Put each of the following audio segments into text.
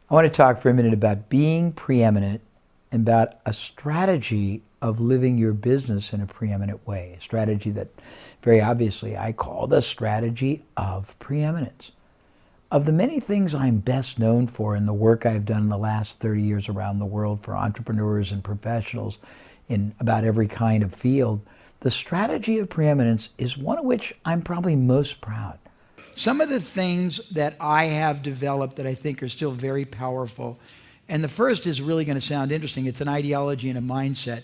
I want to talk for a minute about being preeminent and about a strategy of living your business in a preeminent way. A strategy that very obviously I call the strategy of preeminence. Of the many things I'm best known for in the work I've done in the last 30 years around the world for entrepreneurs and professionals in about every kind of field, the strategy of preeminence is one of which I'm probably most proud. Some of the things that I have developed that I think are still very powerful, and the first is really going to sound interesting. It's an ideology and a mindset.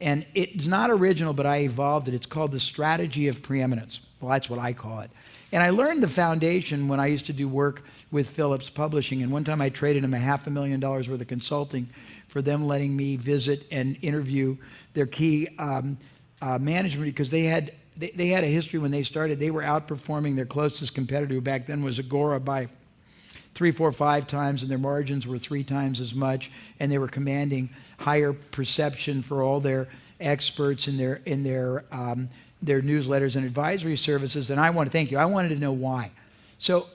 And it's not original, but I evolved it. It's called the strategy of preeminence. Well, that's what I call it. And I learned the foundation when I used to do work with Phillips Publishing. And one time I traded them $500,000 worth of consulting for them letting me visit and interview their key management, because they had a history when they started. They were outperforming their closest competitor, who back then was Agora, by 3, 4, 5 times, and their margins were 3 times as much, and they were commanding higher perception for all their experts in their newsletters and advisory services. And I want to thank you. I wanted to know why. So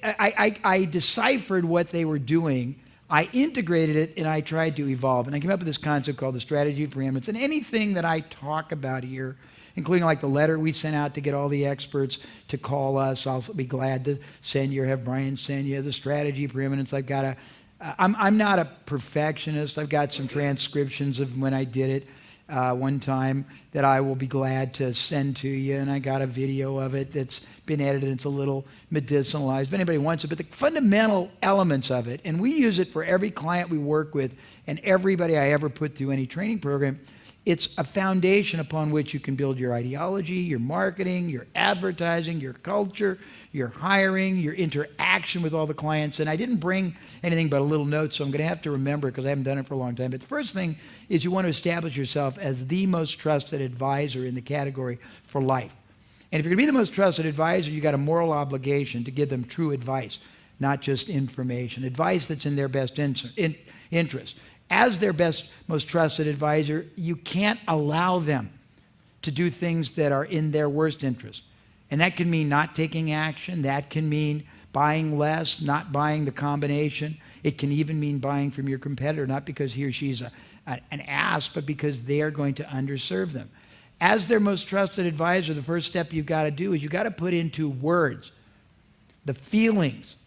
I deciphered what they were doing. I integrated it, and I tried to evolve. And I came up with this concept called the strategy of preeminence. And anything that I talk about here, including like the letter we sent out to get all the experts to call us, I'll be glad to send you or have Brian send you the strategy of preeminence. I'm not a perfectionist. I've got some transcriptions of when I did it one time that I will be glad to send to you, and I got a video of it that's been edited. It's a little medicinalized, but anybody wants it. But the fundamental elements of it, and we use it for every client we work with and everybody I ever put through any training program. It's a foundation upon which you can build your ideology, your marketing, your advertising, your culture, your hiring, your interaction with all the clients. And I didn't bring anything but a little note, so I'm going to have to remember it because I haven't done it for a long time. But the first thing is you want to establish yourself as the most trusted advisor in the category for life. And if you're going to be the most trusted advisor, you got a moral obligation to give them true advice, not just information. Advice that's in their best interest. As their best, most trusted advisor, you can't allow them to do things that are in their worst interest. And that can mean not taking action. That can mean buying less, not buying the combination. It can even mean buying from your competitor, not because he or she's an ass, but because they are going to underserve them. As their most trusted advisor, the first step you've got to do is you've got to put into words the feelings,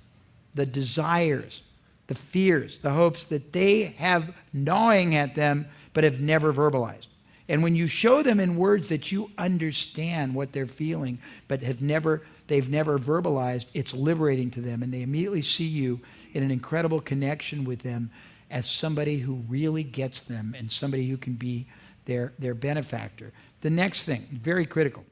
the desires, the fears, the hopes that they have gnawing at them but have never verbalized. And when you show them in words that you understand what they're feeling but they've never verbalized, it's liberating to them, and they immediately see you in an incredible connection with them as somebody who really gets them and somebody who can be their benefactor. The next thing, very critical,